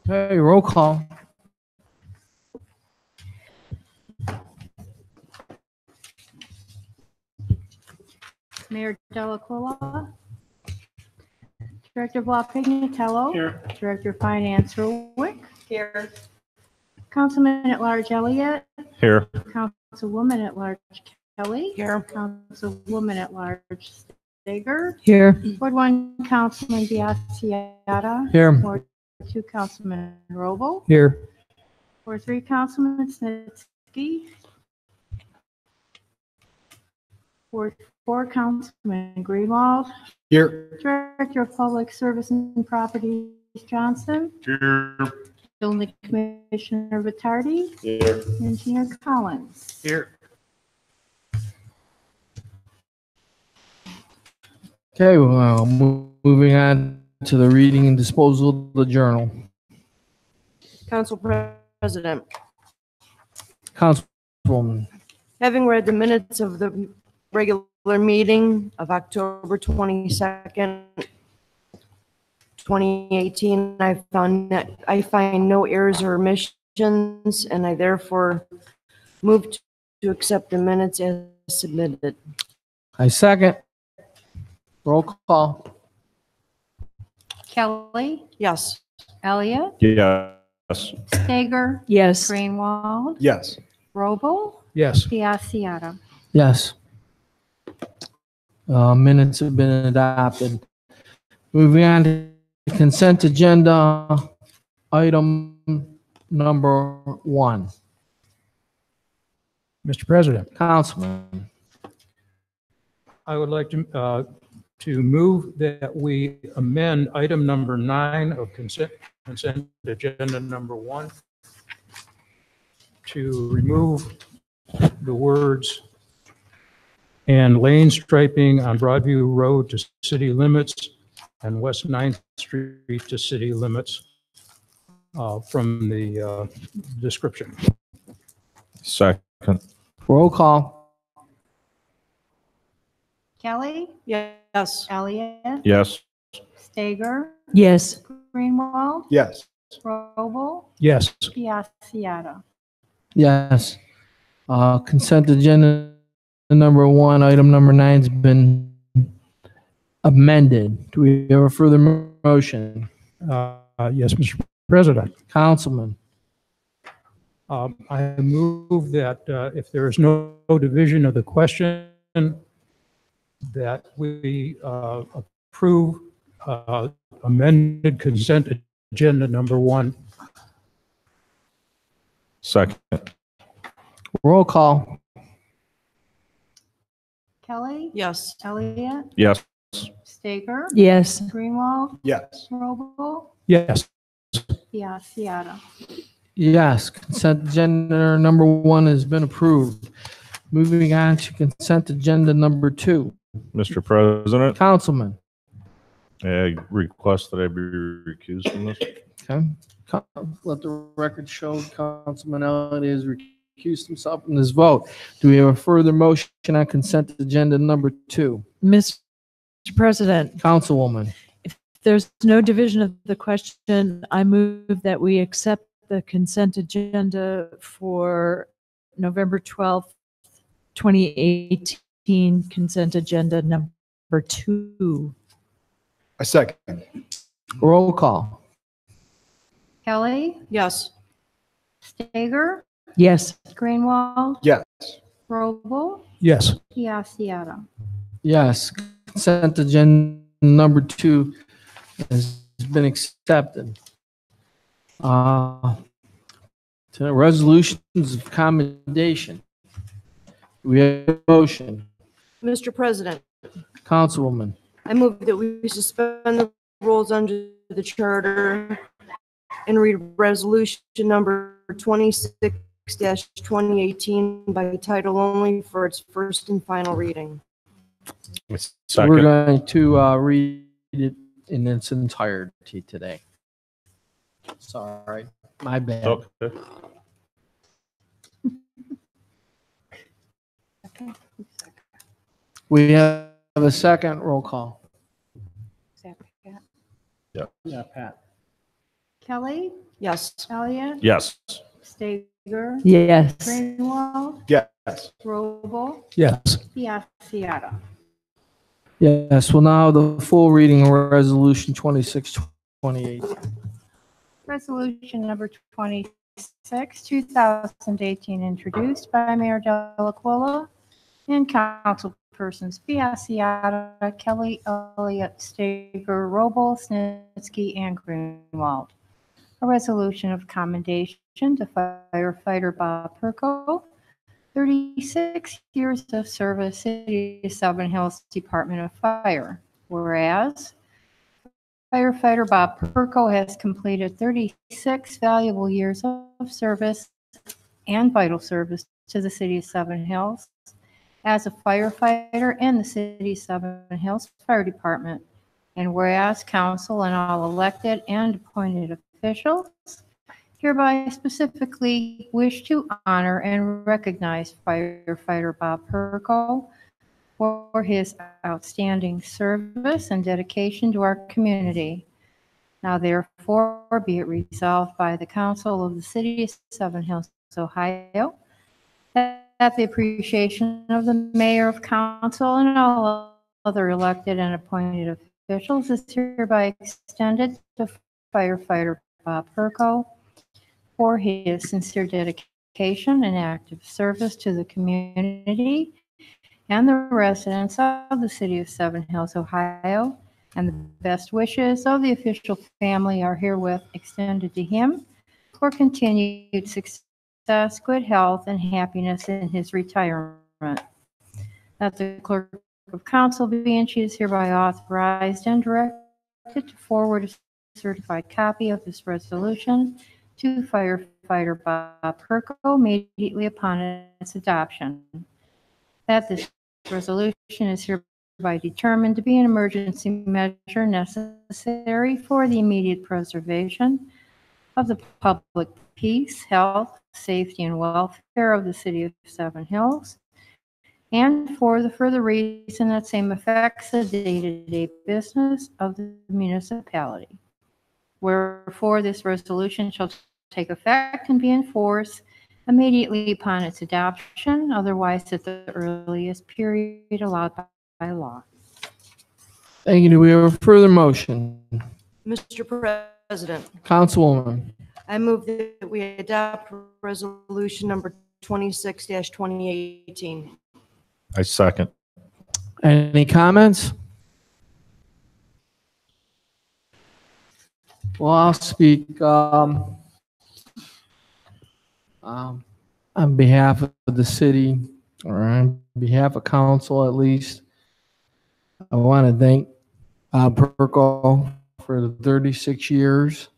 Okay, roll call. Mayor Delacola. Director Blah Pignatello. Here. Director of Finance Ruick. Here. Councilman at Large Elliott. Here. Councilwoman at Large Kelly. Here. Councilwoman at Large Stager. Here. Ward 1 Councilman Biassiata. Here. Ward 2 Councilman Robo. Here. Ward 3 Councilman Snitsky. Ward 4 Councilman Greenwald. Here. Director of Public Service and Properties Johnson. Here. Building Commissioner Vitardi. Here. Engineer Collins. Here. Okay, well, moving on to the reading and disposal of the journal. Council President, Councilwoman. having read the minutes of the regular meeting of October 22nd, 2018, I find no errors or omissions, and I therefore move to accept the minutes as submitted. I second. Roll call. Kelly. Yes. Elliott. Yes. Stager. Yes. Greenwald. Yes. Robo. Yes. Biassiata. Yes. Minutes have been adopted. Moving on to consent agenda, item number 1. Mr. President, Councilman. I would like to move that we amend item number 9 of consent agenda number 1 to remove the words "and lane striping on Broadview Road to city limits and West 9th Street to city limits" from the description. Second. Roll call. Kelly. Yes. Elliott. Yes. Stager. Yes. Greenwald. Yes. Robo. Yes. Biassiata. Yes. Consent agenda number 1, item number 9's been amended. Do we have a further motion? Yes, Mr. President. Councilman. I move that if there is no division of the question, that we approve amended consent agenda number 1. Second. Roll call. Kelly. Yes. Elliott. Yes. Stager. Yes. Greenwald. Yes. Robo. Yes. Biassiata. Yes, consent agenda number 1 has been approved. Moving on to consent agenda number 2. Mr. President, Councilman. I request that I be recused from this. Okay. Let the record show Councilman Elliott has recused himself from this vote. Do we have a further motion on consent agenda number 2? Mr. President, Councilwoman. if there's no division of the question, I move that we accept the consent agenda for November 12th, 2018, consent agenda number 2. I second. Roll call. Kelly. Yes. Stager. Yes. Greenwald. Yes. Robo. Yes. Biassiata. Yes, consent agenda number 2 has been accepted. To resolutions of commendation. We have a motion. Mr. President, Councilwoman. I move that we suspend the rules under the charter and read resolution number 26-2018 by title only for its first and final reading. We're Second. going to read it in its entirety today. Sorry, my bad. Okay. We have a second roll call. Yeah, Pat. Kelly, Yes. Elliott, Yes. Stager, Yes. Greenwald, Yes. Robel, Yes. Biassiata. Yes, well, now the full reading of Resolution 26-2018. Resolution number 26, 2018, introduced by Mayor Delacuilla and councilpersons Biassiata, Kelly, Elliott, Stager, Robel, Snitsky, and Greenwald. A resolution of commendation to firefighter Bob Perko, 36 years of service, City of Seven Hills Department of Fire. Whereas firefighter Bob Perko has completed 36 valuable years of service and vital service to the City of Seven Hills as a firefighter and the City of Seven Hills Fire Department. And whereas council and all elected and appointed officials hereby specifically wish to honor and recognize firefighter Bob Perko for his outstanding service and dedication to our community. Now therefore be it resolved by the council of the City of Seven Hills, Ohio, that the appreciation of the mayor of council and all other elected and appointed officials is hereby extended to firefighter Bob Perko for his sincere dedication and active service to the community and the residents of the City of Seven Hills, Ohio, and the best wishes of the official family are herewith extended to him for continued success, good health, and happiness in his retirement. That the clerk of council be and she is hereby authorized and directed to forward a certified copy of this resolution to firefighter Bob Perko immediately upon its adoption. That this resolution is hereby determined to be an emergency measure necessary for the immediate preservation of the public peace, health, safety, and welfare of the City of Seven Hills, and for the further reason that same affects the day-to-day business of the municipality. Wherefore, this resolution shall take effect and be in force immediately upon its adoption, otherwise at the earliest period allowed by law. Thank you. Do we have a further motion? Mr. President, Councilwoman. I move that we adopt resolution number 26-2018. I second. Any comments? Well, I'll speak on behalf of the city, or on behalf of council at least. I want to thank Bob Perko for the 36 years.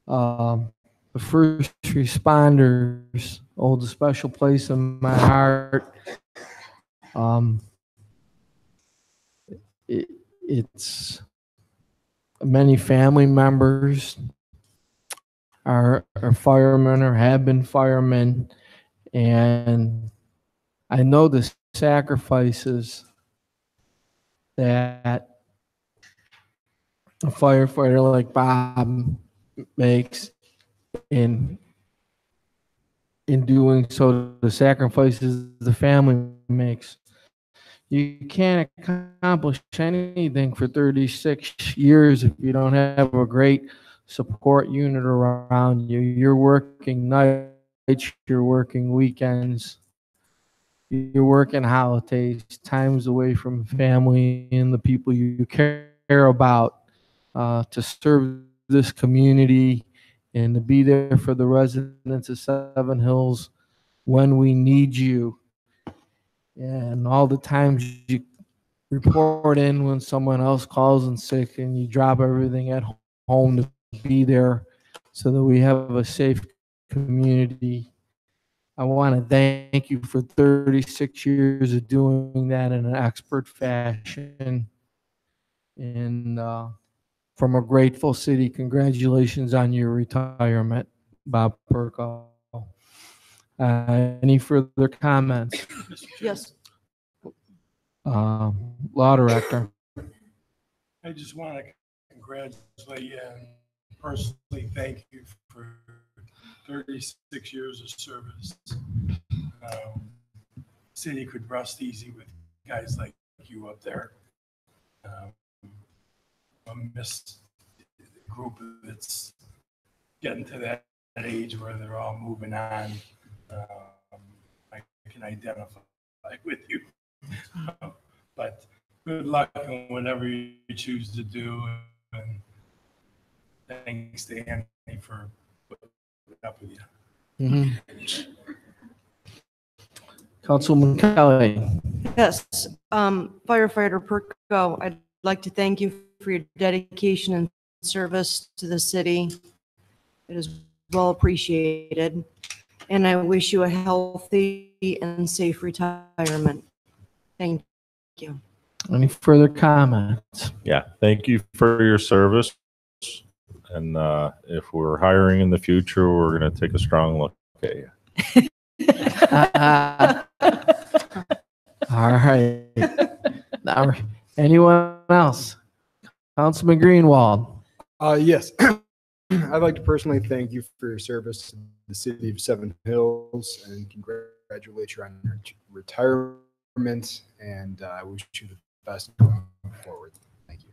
The first responders hold a special place in my heart. It's many family members are firemen or have been firemen, and I know the sacrifices that a firefighter like Bob makes in doing so, the sacrifices the family makes. You can't accomplish anything for 36 years if you don't have a great support unit around you. You're working nights, you're working weekends, you're working holidays, times away from family and the people you care about, to serve this community and to be there for the residents of Seven Hills when we need you. And all the times report in when someone else calls in sick, and you drop everything at home to be there so that we have a safe community. I want to thank you for 36 years of doing that in an expert fashion. And from a grateful city, congratulations on your retirement, Bob Perko. Any further comments? Yes. Law Director. I just want to congratulate you and personally thank you for 36 years of service. City could rest easy with guys like you up there. I miss the group that's getting to that age where they're all moving on. I can identify with you. But good luck in whatever you choose to do. And thanks to Anthony for putting up with you. Councilman Kelly. Yes, firefighter Perko, I'd like to thank you for your dedication and service to the city. It is well appreciated, and I wish you a healthy and safe retirement. Thank you. Any further comments? Yeah, thank you for your service. And if we're hiring in the future, we're going to take a strong look at you. All right. Now, anyone else? Councilman Greenwald. Yes. I'd like to personally thank you for your service to the city of Seven Hills and congratulate you on your retirement. And I wish you the best going forward. Thank you.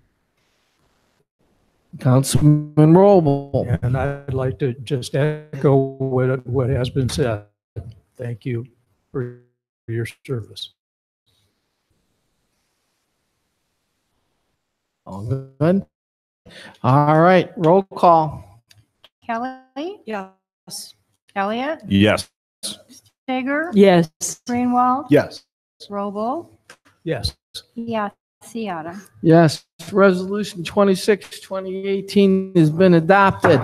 Councilman Roble. And I'd like to just echo what has been said. Thank you for your service. All good. All right. Roll call. Kelly, Yes. Elliott, Yes. Sager, Yes. Greenwald, Yes. Robo, Yes. Biassiata. Yes. Resolution 26, 2018 has been adopted.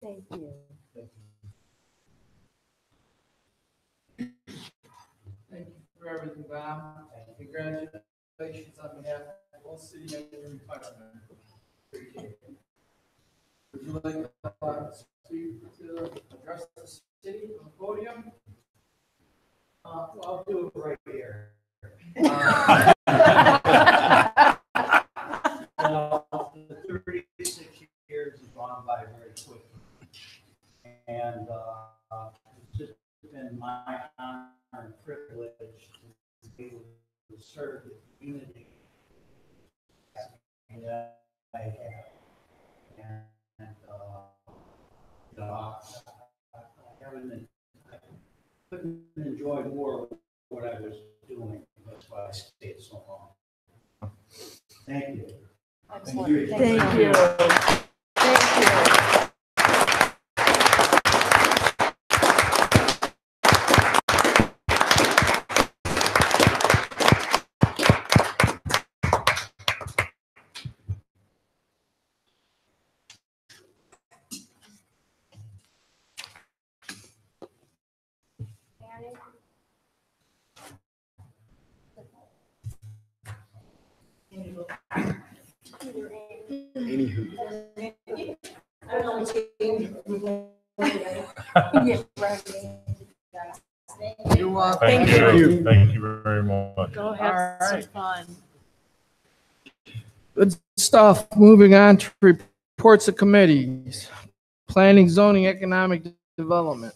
Thank you. Thank you for everything, Bob. Congratulations on behalf of the whole city on your retirement. Would you like to speak to address the city on the podium? I'll do it right here. The 36 years have gone by very quickly. And it's just been my honor and privilege to be able to serve the community that I have. And I couldn't enjoy more of what I was doing. That's why I stayed so long. Thank you. Excellent. Thank you. Thank you. Anywho. Yeah, right. Thank you. Thank you very much. Go have some right. fun. Good stuff. Moving on to reports of committees. Planning, zoning, economic development.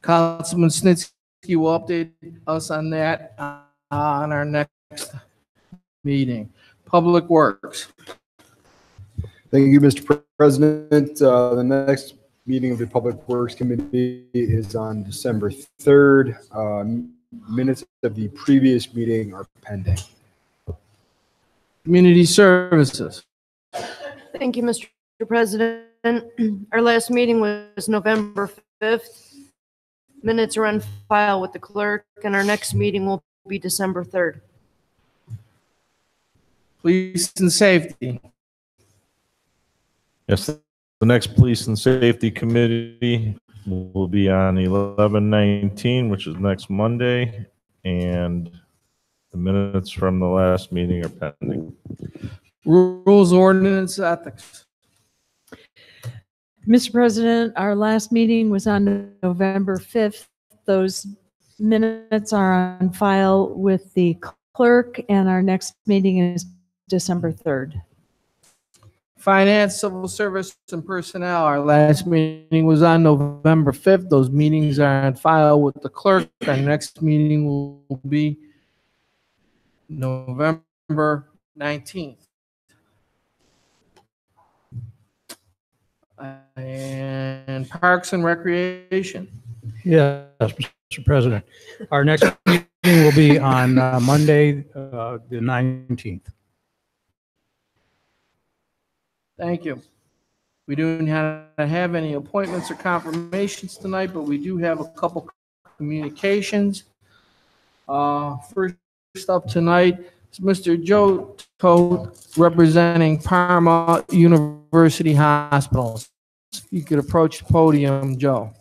Councilman Snitsky will update us on that on our next meeting. Public Works. Thank you, Mr. President. The next meeting of the Public Works Committee is on December 3rd. Minutes of the previous meeting are pending. Community Services. Thank you, Mr. President. Our last meeting was November 5th. Minutes are on file with the clerk, and our next meeting will be December 3rd. Police and Safety. Yes, the next Police and Safety Committee will be on 11/19, which is next Monday, and the minutes from the last meeting are pending. Rules, Ordinance, Ethics. Mr. President, our last meeting was on November 5th. Those minutes are on file with the clerk, and our next meeting is December 3rd. Finance, Civil Service, and Personnel. Our last meeting was on November 5th. Those meetings are on file with the clerk. Our next meeting will be November 19th. And Parks and Recreation. Yes, Mr. President. Our next meeting will be on Monday, the 19th. Thank you. We don't have any appointments or confirmations tonight, but we do have a couple communications. First up tonight is Mr. Joe Toth representing Parma University Hospitals. If you could approach the podium, Joe.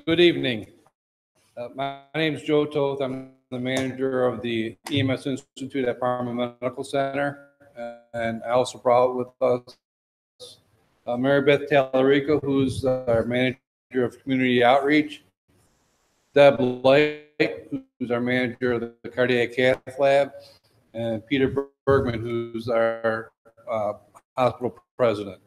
Good evening. My name is Joe Toth. I'm the manager of the EMS Institute at Parma Medical Center. And I also brought with us Mary Beth Tallarico, who's our manager of community outreach. Deb Light, who's our manager of the cardiac cath lab. And Peter Bergman, who's our hospital president.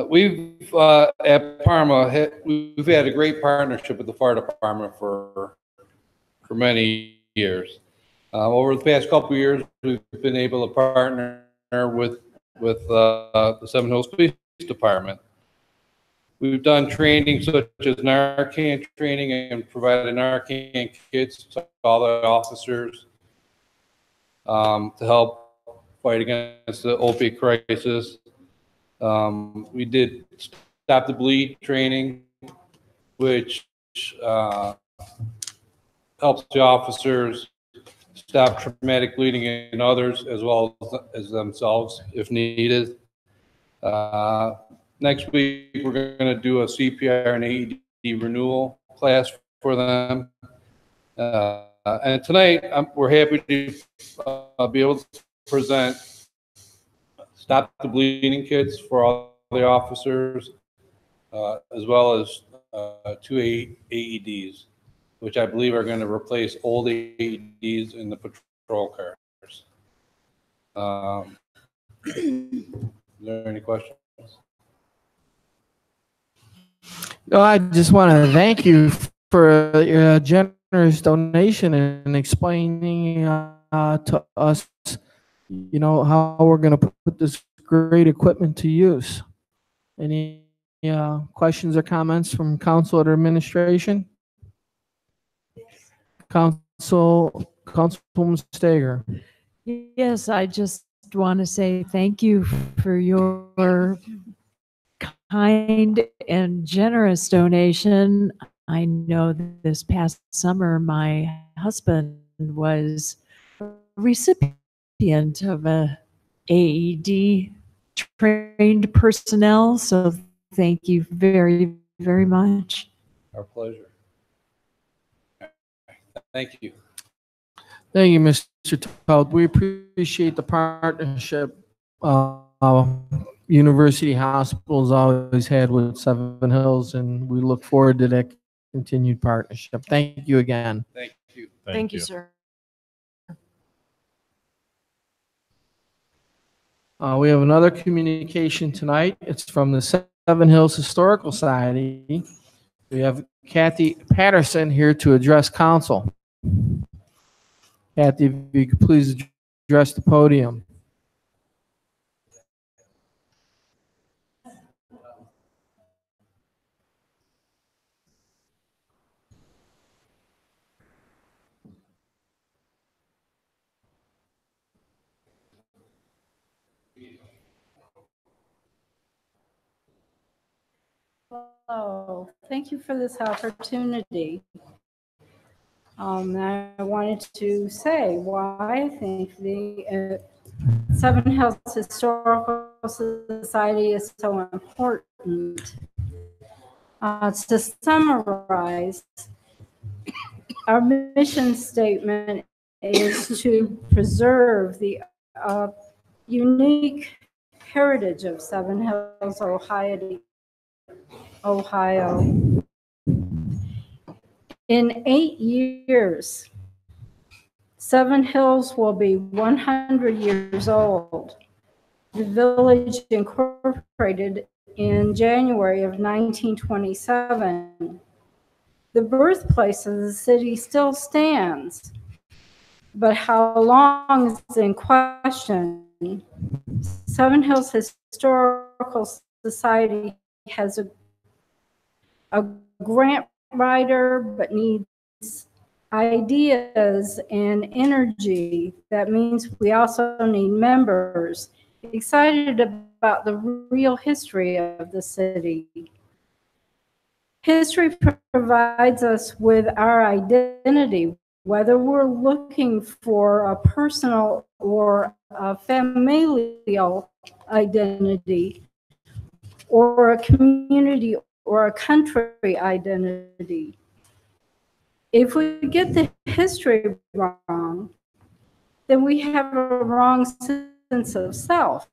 We've at Parma, we've had a great partnership with the fire department for many years. Over the past couple of years, we've been able to partner with the Seven Hills Police Department. We've done training such as Narcan training and provided Narcan kits to all the officers to help fight against the opiate crisis. We did Stop the Bleed training, which helps the officers stop traumatic bleeding in others as well as themselves if needed. Next week, we're going to do a CPR and AED renewal class for them. And tonight, we're happy to be able to present Stop the Bleeding kits for all the officers, as well as 2 AEDs, which I believe are going to replace old AEDs in the patrol cars. Are there any questions? No, I just want to thank you for your generous donation and explaining to us, you know, how we're going to put this great equipment to use. Any questions or comments from council or administration? Councilwoman Stager. Yes, I just want to say thank you for your kind and generous donation. I know that this past summer, my husband was a recipient of a AED trained personnel. So thank you very, very much. Our pleasure. Thank you. Thank you, Mr. Todd. We appreciate the partnership University Hospitals always had with Seven Hills, and we look forward to that continued partnership. Thank you again. Thank you. Thank you, sir. We have another communication tonight. It's from the Seven Hills Historical Society. We have Kathy Patterson here to address council. Kathy, if you could please address the podium. Hello, thank you for this opportunity. I wanted to say why I think the Seven Hills Historical Society is so important. To summarize, our mission statement is to preserve the unique heritage of Seven Hills, Ohio. In 8 years, Seven Hills will be 100 years old. The village incorporated in January of 1927. The birthplace of the city still stands, but how long is in question. Seven Hills Historical Society has a grant writer, but needs ideas and energy. That means we also need members excited about the real history of the city. History provides us with our identity, whether we're looking for a personal or a familial identity, or a community or a country identity. If we get the history wrong, then we have a wrong sense of self.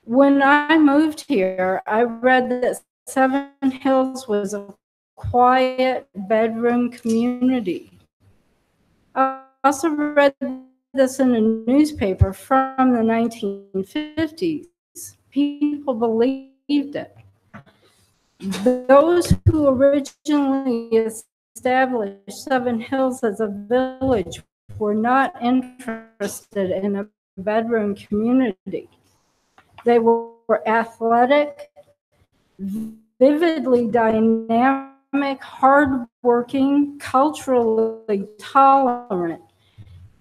When I moved here, I read that Seven Hills was a quiet bedroom community. I also read this in a newspaper from the 1950s. People believed it. Those who originally established Seven Hills as a village were not interested in a bedroom community. They were athletic, vividly dynamic, hardworking, culturally tolerant,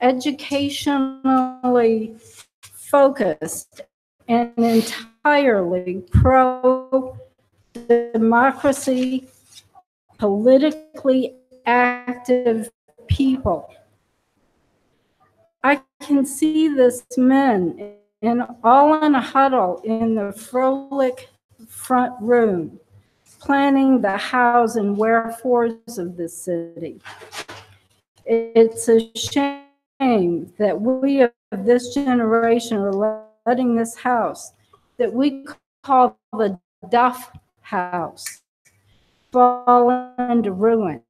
educationally focused, and entirely pro-democracy, politically active people. I can see this men all in a huddle in the frolic front room, planning the hows and wherefores of this city. It's a shame that we of this generation are letting this house that we call the Duff House fall into ruin.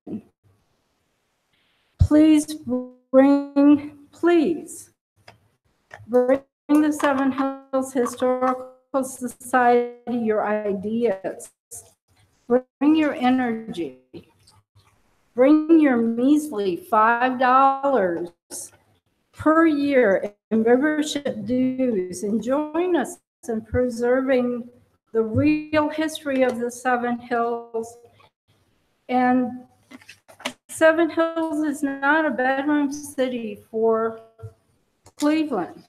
Please bring the Seven Hills Historical Society your ideas. Bring your energy. Bring your measly $5 per year in membership dues and join us in preserving the real history of the Seven Hills. And Seven Hills is not a bedroom city for Cleveland.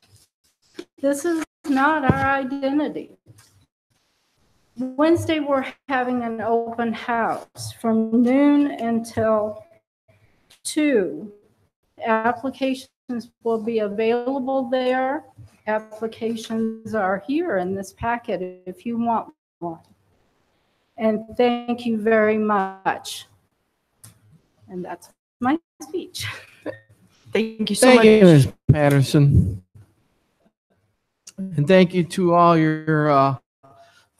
This is not our identity. Wednesday, we're having an open house from noon until 2. Applications will be available there. applications are here in this packet if you want one. And thank you very much. And that's my speech. Thank you so Thank much. you, Ms. Patterson. And thank you to all your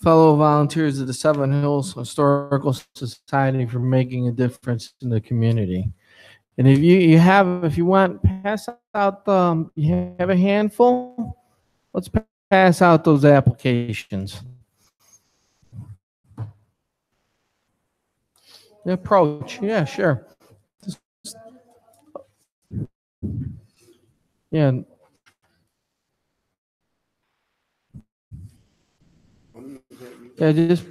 fellow volunteers of the Seven Hills Historical Society for making a difference in the community. And if you want, pass out you have a handful? Let's pass out those applications. The approach, yeah, sure. Yeah. Yeah, just.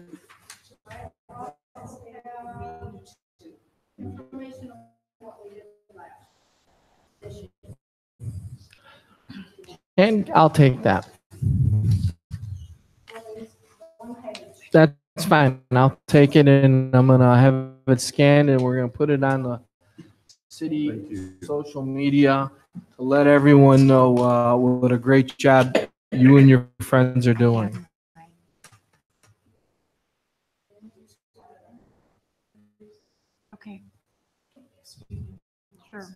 And I'll take that. That's fine. I'll take it and I'm gonna have it scanned and we're gonna put it on the city social media to let everyone know what a great job you and your friends are doing. Okay. Sure.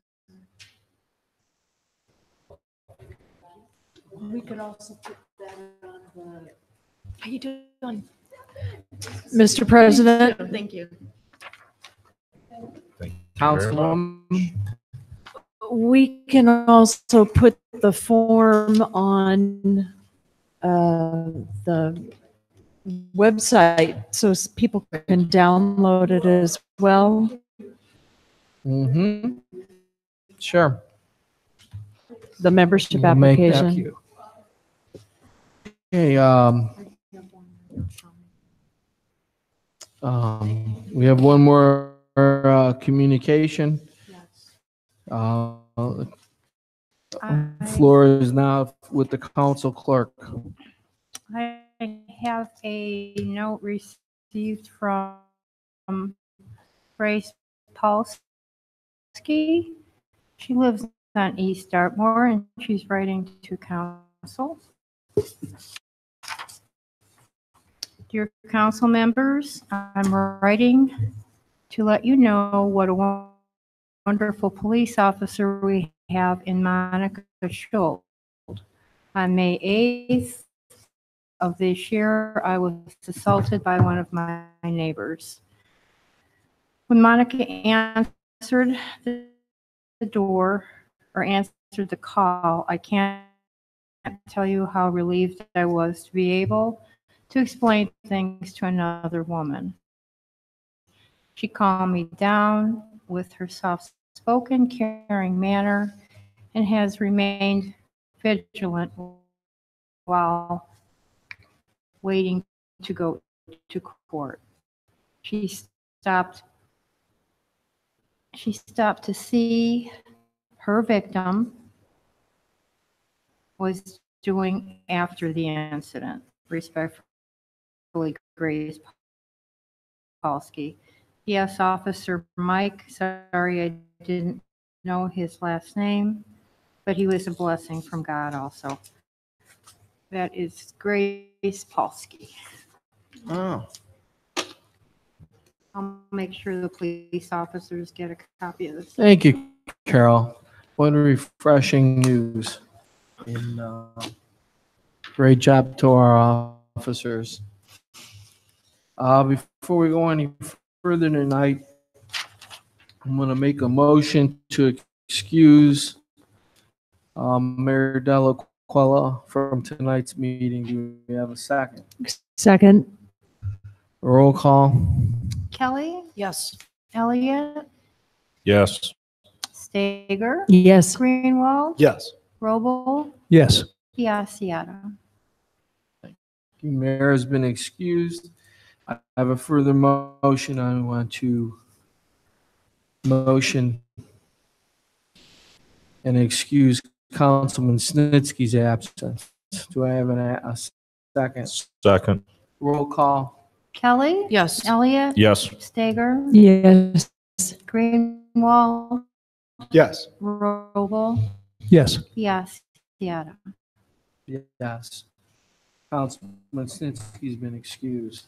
We could also put that on the. How you doing? Mr. President, Thank you. Councilwoman, we can also put the form on the website so people can download it as well. sure. The membership We'll make that application. Okay, we have one more communication. Floor is now with the council clerk. I have a note received from Grace Polsky. She lives on East Dartmoor and she's writing to council. Dear council members, I'm writing to let you know what a wonderful police officer we have in Monica Schultz. On May 8th of this year, I was assaulted by one of my neighbors. When Monica answered the door or answered the call, I can't tell you how relieved I was to be able to explain things to another woman. She calmed me down with her soft-spoken, caring manner and has remained vigilant while waiting to go to court. She stopped to see her victim was doing after the incident. Respectfully, Grace Polsky. Yes, Officer Mike, sorry I didn't know his last name, but he was a blessing from God also. That is Grace Polsky. Oh. I'll make sure the police officers get a copy of this. Thank you, Carol. What refreshing news. And, great job to our officers. Before we go any further tonight, I'm going to make a motion to excuse Mayor Delaquila from tonight's meeting. Do we have a second? Second. Roll call. Kelly, Yes. Elliott, Yes. Stager, Yes. Greenwald, Yes. Roble, Yes. Biassiata. Mayor has been excused. I have a further motion. I want to motion and excuse Councilman Snitsky's absence. Do I have a second? Second. Roll call. Kelly, Yes. Elliott, Yes. Stager, Yes. Greenwald, Yes. Roble, Yes. Biassiata. Yes. Councilman Snitsky's been excused.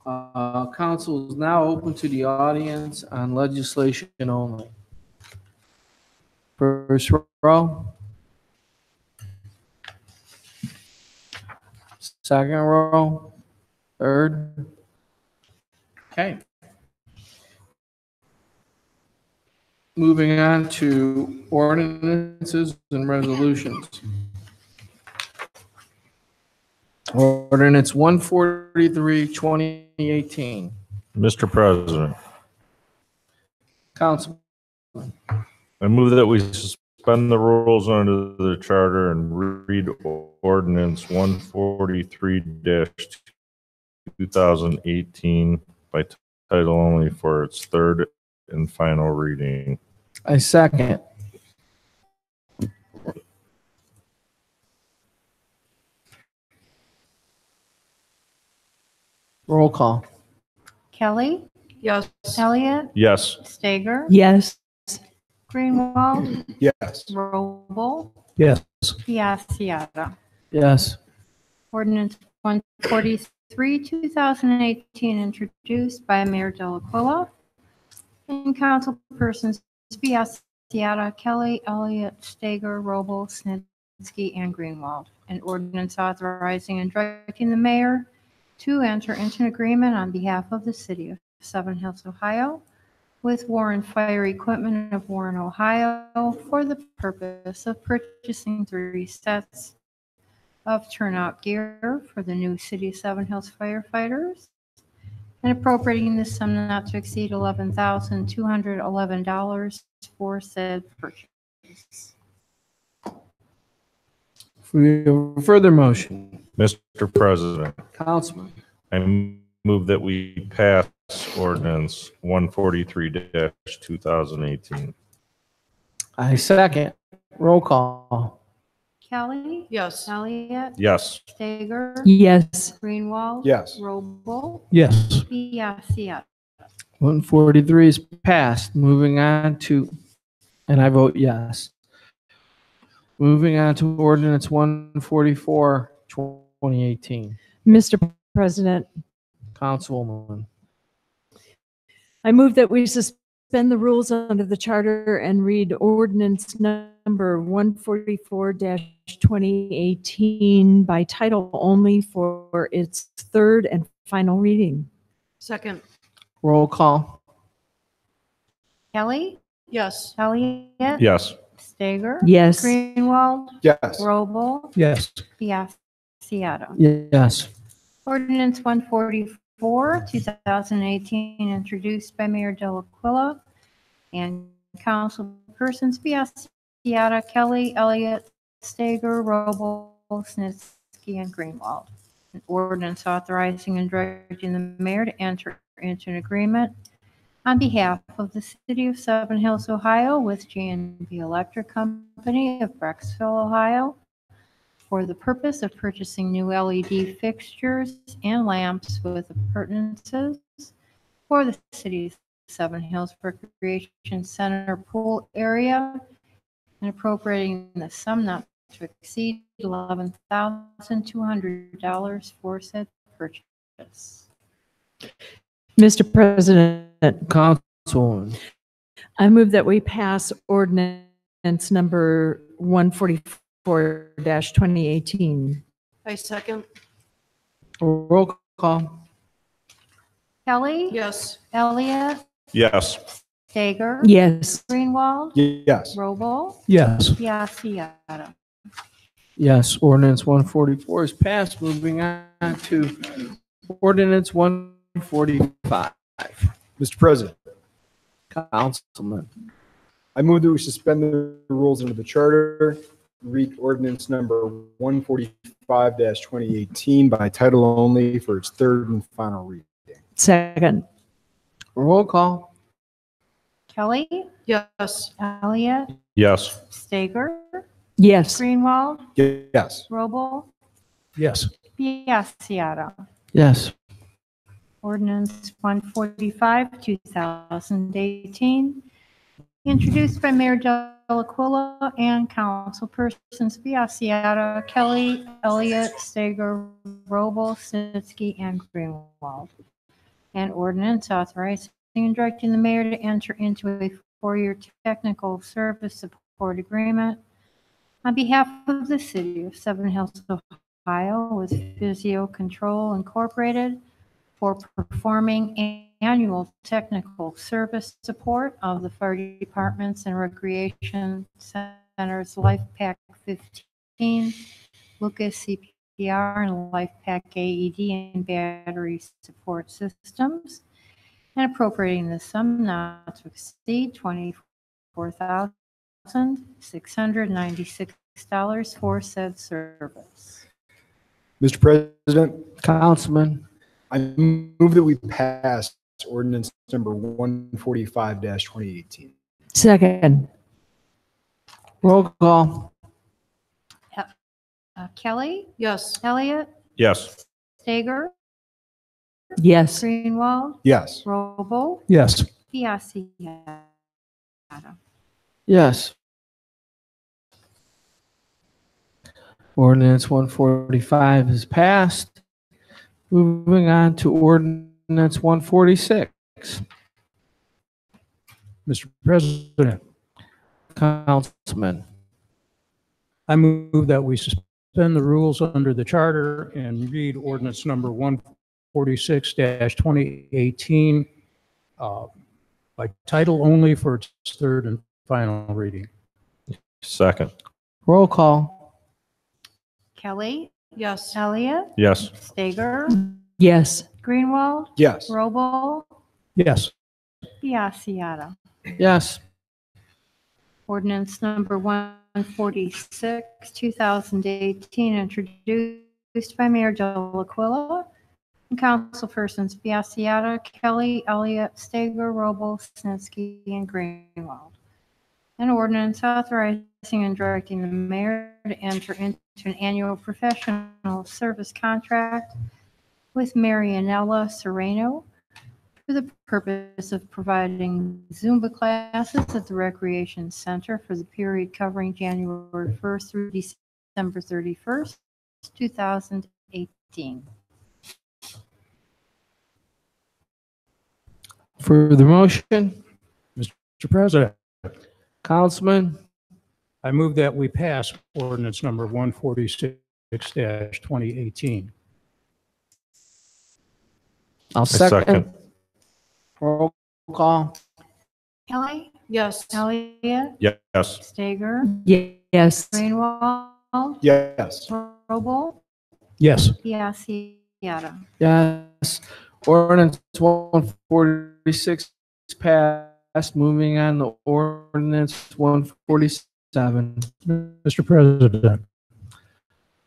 Council is now open to the audience on legislation only. First row. Second row. Third. Okay. Moving on to ordinances and resolutions. Ordinance 143, 2018. Mr. President, Council, I move that we suspend the rules under the charter and read ordinance 143-2018 by title only for its third and final reading. I second. Roll call. Kelly, Yes. Elliott, Yes. Stager, Yes. Greenwald, Yes. Robel, Yes. Biassiata. Yes. Ordinance 143, 2018, introduced by Mayor Delaquila and councilpersons Biassiata, Kelly, Elliott, Stager, Robel, Snitsky, and Greenwald. An ordinance authorizing and directing the mayor to enter into an agreement on behalf of the city of Seven Hills, Ohio, with Warren Fire Equipment of Warren, Ohio, for the purpose of purchasing 3 sets of turnout gear for the new City of Seven Hills firefighters and appropriating the sum not to exceed $11,211 for said purchase. We have a further motion. Mr. President, Councilman. I move that we pass ordinance 143-2018. I second. Roll call. Kelly, Yes. Elliott, Yes. Stager, Yes. Greenwald, Yes. Robel, Yes. Biassiata. 143 is passed. Moving on to, and I vote yes. Moving on to ordinance 144, 2018. Mr. President, Councilwoman. I move that we suspend the rules under the charter and read ordinance number 144-2018 by title only for its third and final reading. Second. Roll call. Kelly, Yes. Elliott, Yes. Stager, Yes. Greenwald, Yes. Robel, Yes. Biassiata. Yes. Ordinance 144, 2018, introduced by Mayor Delaquila and councilpersons Biassiata, Kelly, Elliott, Stager, Robel, Snitsky, and Greenwald. An ordinance authorizing and directing the mayor to enter into an agreement on behalf of the city of Seven Hills, Ohio, with G&B Electric Company of Brecksville, Ohio, for the purpose of purchasing new LED fixtures and lamps with appurtenances for the city's Seven Hills Recreation Center pool area and appropriating the sum not to exceed $11,200 for said purchase. Mr. President, Councilwoman. I move that we pass ordinance number 144-2018. I second. Roll call. Kelly, Yes. Elliott, Yes. Stager, Yes. Greenwald, Yes. Robel, Yes. Biassiata. Yes, ordinance 144 is passed. Moving on to ordinance 145. Mr. President, Councilman. I move that we suspend the rules under the charter, read ordinance number 145-2018 by title only for its third and final reading. Second. Roll call. Kelly, Yes. Elliott, Yes. Stager, Yes. Greenwald, Yes. Robel, Yes. Biassiata. Yes. Ordinance 145, 2018, Introduced by Mayor Delaquila and councilpersons Biassiata, Kelly, Elliott, Stager, Roble, Snitsky, and Greenwald. An ordinance authorizing and directing the mayor to enter into a 4-year technical service support agreement on behalf of the city of Seven Hills, Ohio with Physio Control Incorporated for performing annual technical service support of the fire departments and recreation centers Life Pack 15, Lucas CPR, and Life Pack AED and battery support systems, and appropriating the sum not to exceed $24,696 for said service. Mr. President, Councilman, I move that we pass ordinance number 145-2018. Second. roll call. Kelly, Yes. Elliott, Yes. Stager, Yes. Greenwald, Yes. Robo, Yes. Biassiata. Yes. Ordinance 145 is passed. Moving on to ordinance 146. Mr. President, Councilman, I move that we suspend the rules under the charter and read ordinance number 146-2018 by title only for its third and final reading. Second. roll call. Kelly, Yes. Elliott, Yes. Stager, Yes. Greenwald, Yes. Robo, Yes. Biassiata. Yes. Ordinance number 146, 2018, introduced by Mayor Delaquila and councilpersons Biassiata, Kelly, Elliott, Stager, Robo, Snitsky, and Greenwald. An ordinance authorizing and directing the mayor to enter into an annual professional service contract with Marianella Serrano for the purpose of providing Zumba classes at the Recreation Center for the period covering January 1st through December 31st, 2018. For the motion, Mr. President, Councilman, I move that we pass ordinance number 146-2018. I'll second. Roll call. Kelly, Yes. Elliott, Yes. Stager, Yes. Greenwald, Yes. Robo, Yes. Biassiata. Yes. Ordinance 146 passed. Moving on to ordinance 147. Mr. President,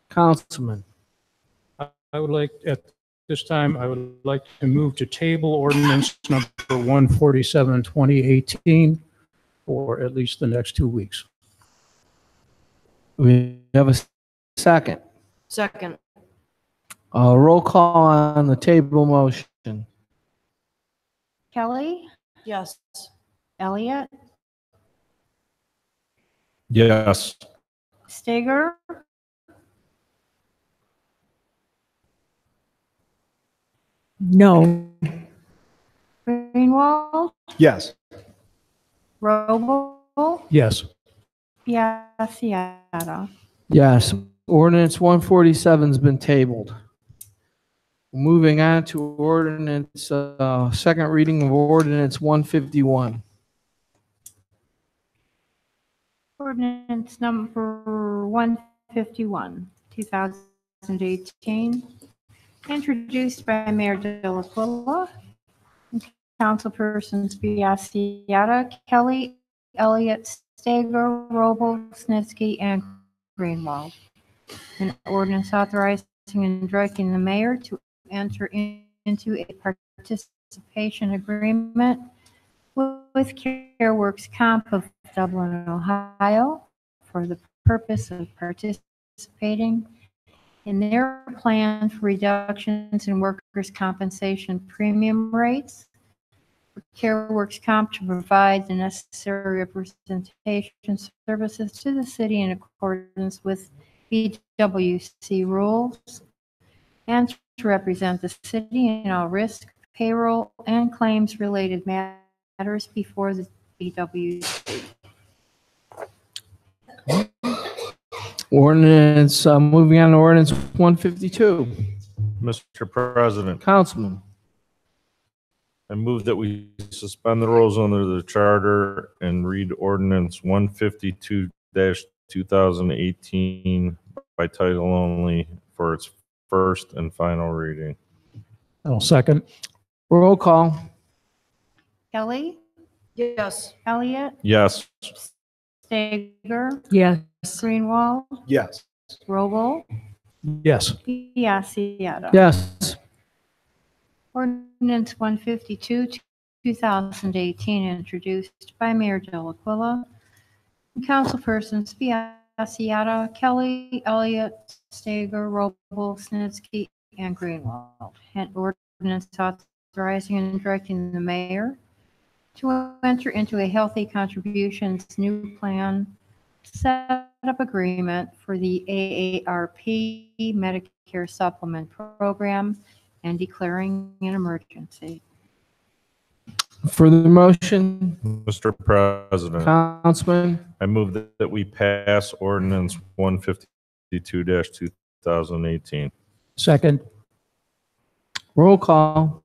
Councilman, I would like, at this time, I would like to move to table ordinance number 147, 2018 for at least the next 2 weeks. we have a second. Second. Roll call on the table motion. Kelly, Yes. Elliott, Yes. Stager, No. Greenwald, Yes. Robo, Yes. Biassiata. Yes. Ordinance 147's been tabled. Moving on to ordinance, second reading of ordinance 151. Ordinance number 151, 2018, introduced by Mayor Delaquila and councilpersons Biassiata, Kelly, Elliott, Stager, Robo, Snitsky, and Greenwald. An ordinance authorizing and directing the mayor to enter into a participation agreement with CareWorks Comp of Dublin, Ohio, for the purpose of participating in their plan for reductions in workers' compensation premium rates for CareWorks Comp to provide the necessary representation services to the city in accordance with BWC rules, and to represent the city in all risk, payroll, and claims-related matters before the BWC. Ordinance, moving on to ordinance 152. Mr. President, Councilman. I move that we suspend the rules under the charter and read ordinance 152-2018 by title only for its first and final reading. I'll second. Roll call. Kelly, Yes. Elliott, Yes. Stager, Yes. Greenwald, Yes. Robel, Yes. Biassiata. Yes. Ordinance 152, 2018, introduced by Mayor Delaquila and councilpersons Biassiata, Kelly, Elliott, Stager, Robel, Snitsky, and Greenwald. An ordinance authorizing and directing the mayor to enter into a healthy contributions new plan setup agreement for the AARP Medicare Supplement Program and declaring an emergency. Further motion, Mr. President, Councilman. I move that we pass ordinance 152-2018. Second. Roll call.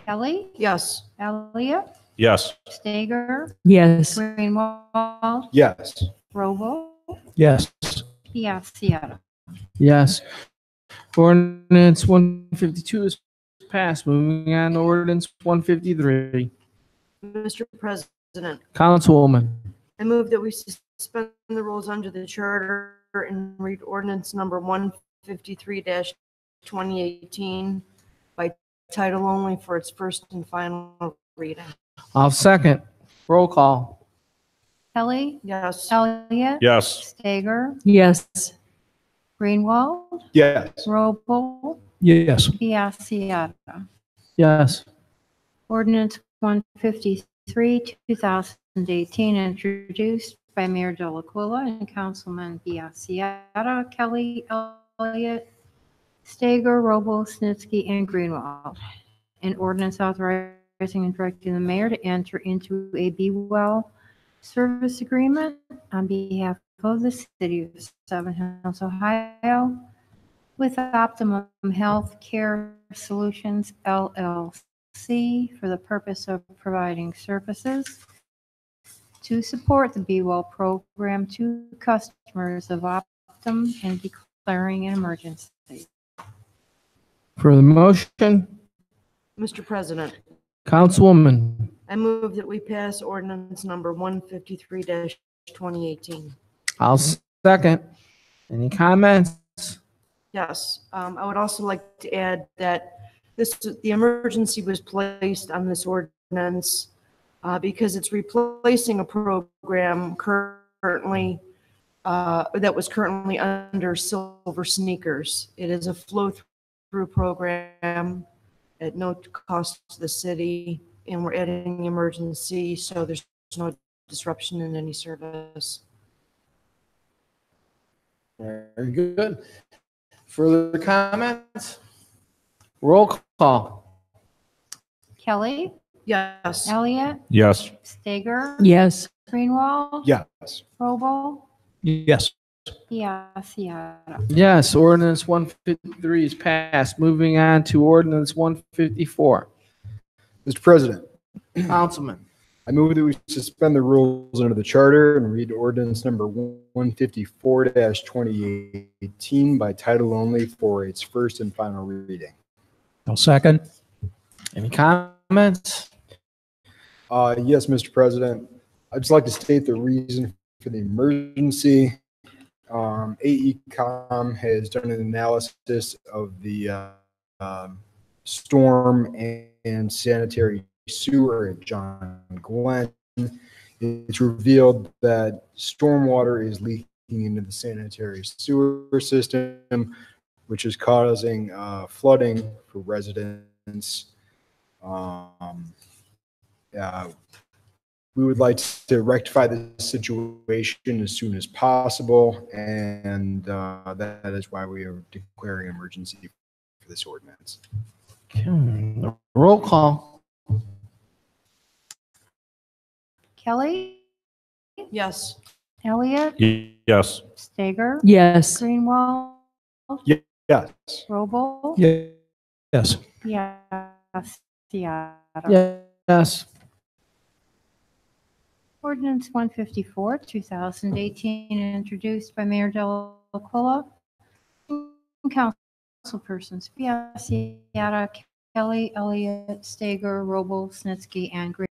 Kelly, Yes. Elliott, Yes. Stager, Yes. Greenwald, Yes. Robel, Yes. Biassiata. Yes. Ordinance 152 is passed. Moving on to ordinance 153. Mr. President, Councilwoman. I move that we suspend the rules under the charter and read ordinance number 153-2018 by title only for its first and final reading. I'll second. Roll call. Kelly, Yes. Elliott, Yes. Stager, Yes. Greenwald, Yes. Robel, Yes. Biassiata. Yes. Ordinance 153, 2018, introduced by Mayor Delaquila and Councilman Biassiata, Kelly, Elliott, Stager, Robel, Snitsky, and Greenwald. An ordinance authorizing and directing the mayor to enter into a Be Well service agreement on behalf of the city of Seven Hills, Ohio, with Optimum Health Care Solutions, LLC, for the purpose of providing services to support the Be Well program to customers of Optum and declaring an emergency. For the motion, Mr. President, Councilwoman. I move that we pass ordinance number 153-2018. I'll second. Any comments? Yes, I would also like to add that the emergency was placed on this ordinance because it's replacing a program currently that was currently under Silver Sneakers. It is a flow-through program at no cost to the city, and we're adding emergency, so there's no disruption in any service. Very good. Further comments? Roll call. Kelly, Yes. Elliott, Yes. Stager, Yes. Greenwald, Yes. Robel, Yes. Biassiata. Yes, ordinance 153 is passed. Moving on to ordinance 154. Mr. President, Councilman. I move that we suspend the rules under the charter and read ordinance number 154-2018 by title only for its first and final reading. I'll second. Any comments? Yes, Mr. President. I'd just like to state the reason for the emergency. AECom has done an analysis of the storm and sanitary sewer at John Glenn. It's revealed that stormwater is leaking into the sanitary sewer system, which is causing flooding for residents. We would like to rectify the situation as soon as possible, and that is why we are declaring an emergency for this ordinance. Okay. Roll call. Kelly, Yes. Elliot, Yes. Stager, Yes. Greenwald, Yes. Robel. Yes. Yes. Seatta. Yes. Ordinance 154, 2018, introduced by Mayor Delacuilla. Councilpersons Biassiata, Kelly, Elliott, Stager, Robel, Snitsky, and Green.